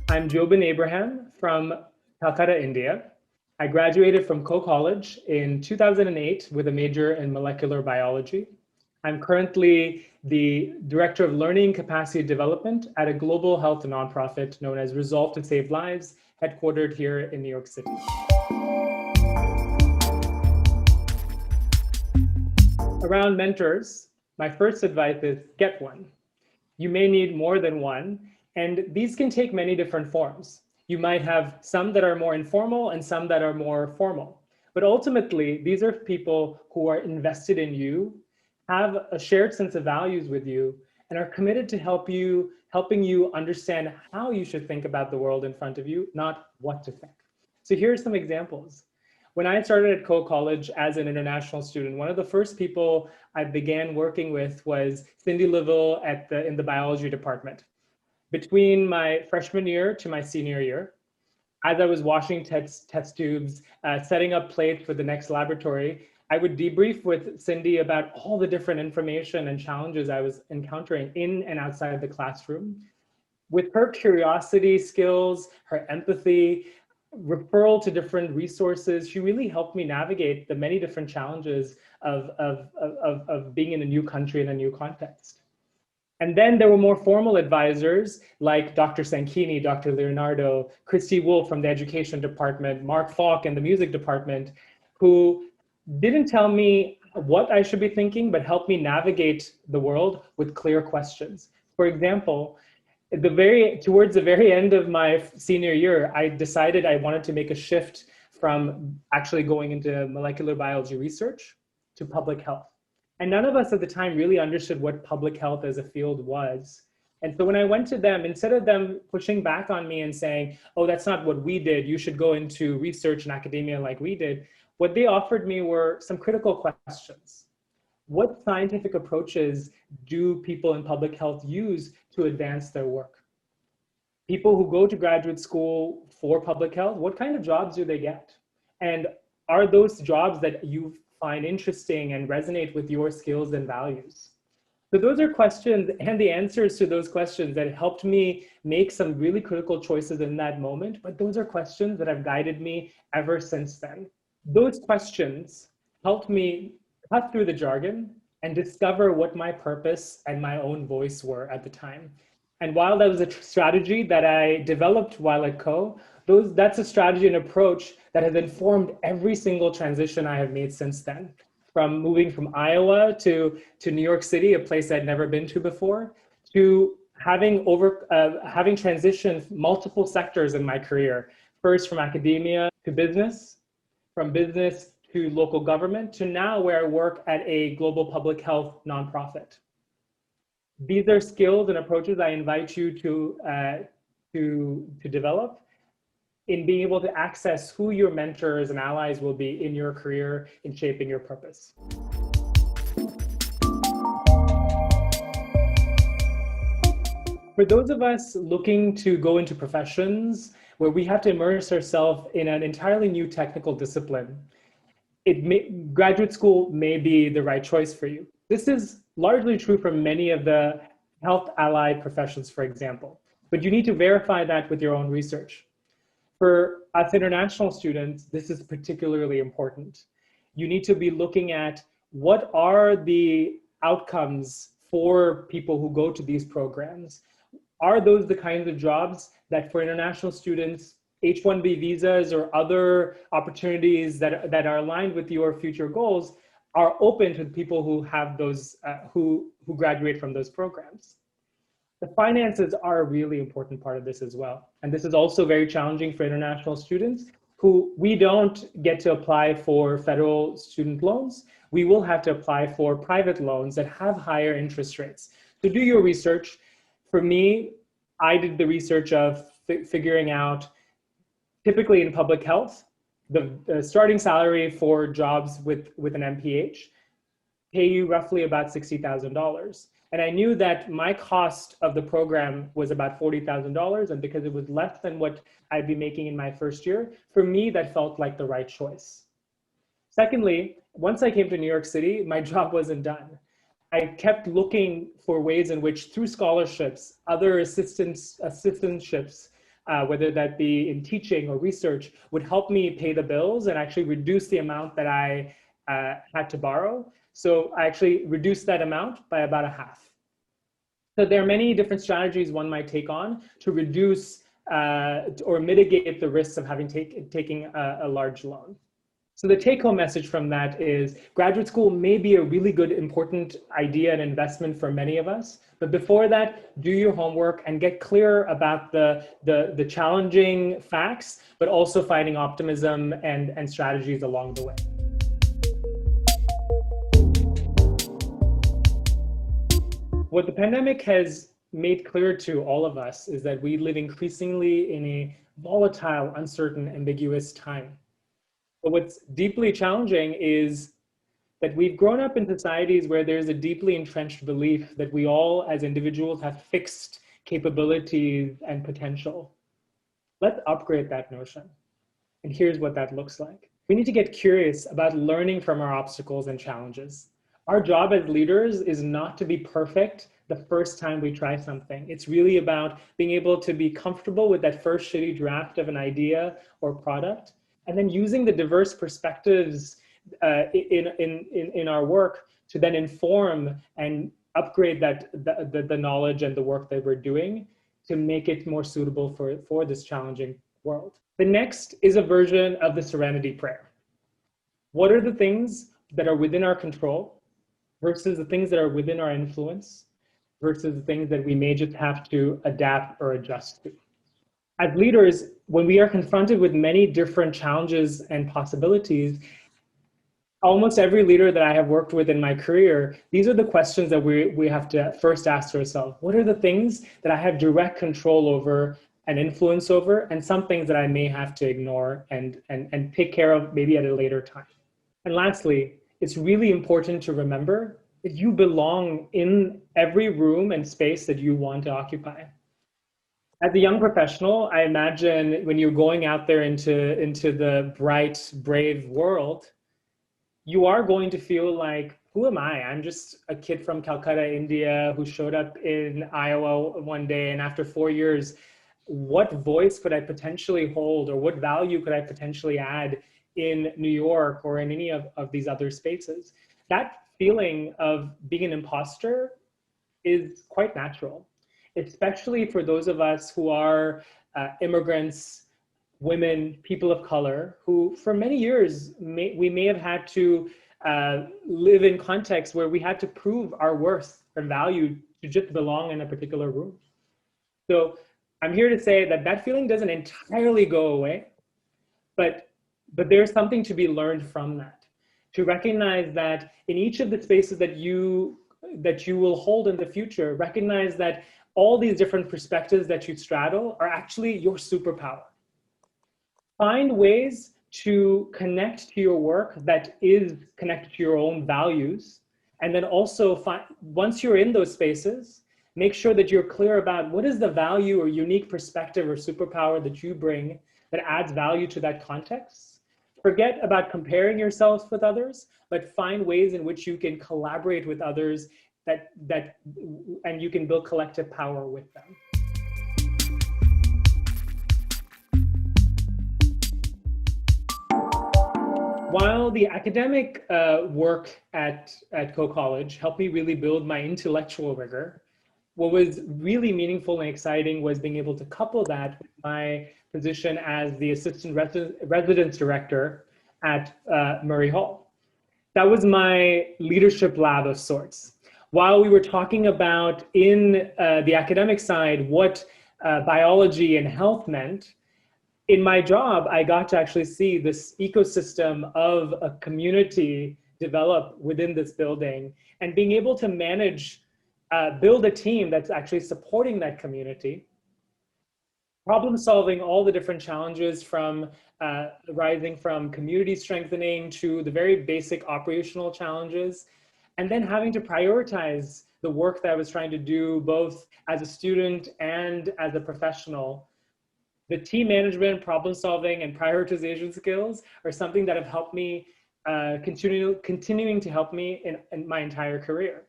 I'm Jobin Abraham from Calcutta, India. I graduated from Coe College in 2008 with a major in molecular biology. I'm currently the Director of Learning Capacity Development at a global health nonprofit known as Resolve to Save Lives, headquartered here in New York City. Around mentors, my first advice is get one. You may need more than one, and these can take many different forms. You might have some that are more informal and some that are more formal. But ultimately, these are people who are invested in you, have a shared sense of values with you, and are committed to helping you understand how you should think about the world in front of you, not what to think. So here are some examples. When I started at Coe College as an international student, one of the first people I began working with was Cindy Leville in the biology department. Between my freshman year to my senior year, as I was washing test tubes, setting up plates for the next laboratory, I would debrief with Cindy about all the different information and challenges I was encountering in and outside the classroom. With her curiosity skills, her empathy, referral to different resources, she really helped me navigate the many different challenges of being in a new country in a new context. And then there were more formal advisors like Dr. Sanchini, Dr. Leonardo, Christy Wolf from the education department, Mark Falk in the music department, who didn't tell me what I should be thinking, but helped me navigate the world with clear questions. For example, towards the very end of my senior year, I decided I wanted to make a shift from actually going into molecular biology research to public health. And none of us at the time really understood what public health as a field was. And so when I went to them, instead of them pushing back on me and saying, oh, that's not what we did, you should go into research and academia like we did, what they offered me were some critical questions. What scientific approaches do people in public health use to advance their work? People who go to graduate school for public health, what kind of jobs do they get? And are those jobs that you find interesting and resonate with your skills and values? So those are questions, and the answers to those questions that helped me make some really critical choices in that moment, but those are questions that have guided me ever since then. Those questions helped me cut through the jargon and discover what my purpose and my own voice were at the time. And while that was a strategy that I developed while at Coe, that's a strategy and approach that has informed every single transition I have made since then. From moving from Iowa to New York City, a place I'd never been to before, to having transitioned multiple sectors in my career. First from academia to business, from business to local government, to now where I work at a global public health nonprofit. These are skills and approaches I invite you to develop in being able to access who your mentors and allies will be in your career in shaping your purpose. For those of us looking to go into professions where we have to immerse ourselves in an entirely new technical discipline, graduate school may be the right choice for you. This is largely true for many of the health allied professions, for example, but you need to verify that with your own research. For us international students, this is particularly important. You need to be looking at what are the outcomes for people who go to these programs. Are those the kinds of jobs that for international students, H-1B visas or other opportunities that are aligned with your future goals are open to people who have those, who graduate from those programs? The finances are a really important part of this as well. And this is also very challenging for international students who we don't get to apply for federal student loans. We will have to apply for private loans that have higher interest rates. So do your research. For me, I did the research of figuring out, typically in public health, the starting salary for jobs with an MPH pay you roughly about $60,000. And I knew that my cost of the program was about $40,000. And because it was less than what I'd be making in my first year, for me, that felt like the right choice. Secondly, once I came to New York City, my job wasn't done. I kept looking for ways in which through scholarships, other assistantships, whether that be in teaching or research, would help me pay the bills and actually reduce the amount that I had to borrow. So I actually reduced that amount by about a half. So there are many different strategies one might take on to reduce or mitigate the risks of having taking a large loan. So the take-home message from that is graduate school may be a really good, important idea and investment for many of us. But before that, do your homework and get clear about the challenging facts, but also finding optimism and strategies along the way. What the pandemic has made clear to all of us is that we live increasingly in a volatile, uncertain, ambiguous time. But what's deeply challenging is that we've grown up in societies where there's a deeply entrenched belief that we all as individuals have fixed capabilities and potential. Let's upgrade that notion. And here's what that looks like. We need to get curious about learning from our obstacles and challenges. Our job as leaders is not to be perfect the first time we try something. It's really about being able to be comfortable with that first shitty draft of an idea or product, and then using the diverse perspectives in our work to then inform and upgrade the knowledge and the work that we're doing to make it more suitable for this challenging world. The next is a version of the Serenity Prayer. What are the things that are within our control versus the things that are within our influence versus the things that we may just have to adapt or adjust to? As leaders, when we are confronted with many different challenges and possibilities, almost every leader that I have worked with in my career, these are the questions that we have to first ask ourselves. What are the things that I have direct control over and influence over, and some things that I may have to ignore and take care of maybe at a later time? And lastly, it's really important to remember that you belong in every room and space that you want to occupy. As a young professional, I imagine when you're going out there into the bright, brave world, you are going to feel like, who am I? I'm just a kid from Calcutta, India, who showed up in Iowa one day, and after 4 years, what voice could I potentially hold, or what value could I potentially add in New York or in any of these other spaces? That feeling of being an imposter is quite natural, especially for those of us who are immigrants, women, people of color, who for many years, we may have had to live in contexts where we had to prove our worth and value to just belong in a particular room. So I'm here to say that that feeling doesn't entirely go away, but there's something to be learned from that, to recognize that in each of the spaces that you will hold in the future, recognize that all these different perspectives that you straddle are actually your superpower. Find ways to connect to your work that is connected to your own values. And then also, once you're in those spaces, make sure that you're clear about what is the value or unique perspective or superpower that you bring that adds value to that context. Forget about comparing yourselves with others, but find ways in which you can collaborate with others and you can build collective power with them. While the academic work at Coe College helped me really build my intellectual rigor, what was really meaningful and exciting was being able to couple that with my position as the assistant residence director at Murray Hall. That was my leadership lab of sorts. While we were talking about in the academic side what biology and health meant, in my job, I got to actually see this ecosystem of a community develop within this building, and being able to manage, build a team that's actually supporting that community, problem solving all the different challenges from rising from community strengthening to the very basic operational challenges, and then having to prioritize the work that I was trying to do both as a student and as a professional. The team management, problem solving, and prioritization skills are something that have helped me, continuing to help me in my entire career.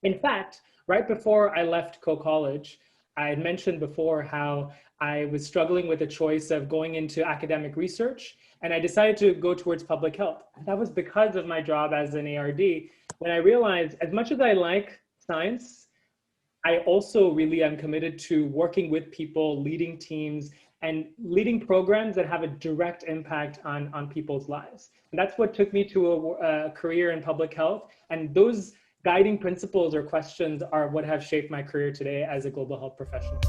In fact, right before I left Coe College, I had mentioned before how I was struggling with a choice of going into academic research, and I decided to go towards public health. That was because of my job as an ARD, when I realized as much as I like science, I also really am committed to working with people, leading teams, and leading programs that have a direct impact on people's lives. And that's what took me to a career in public health. And those guiding principles or questions are what have shaped my career today as a global health professional.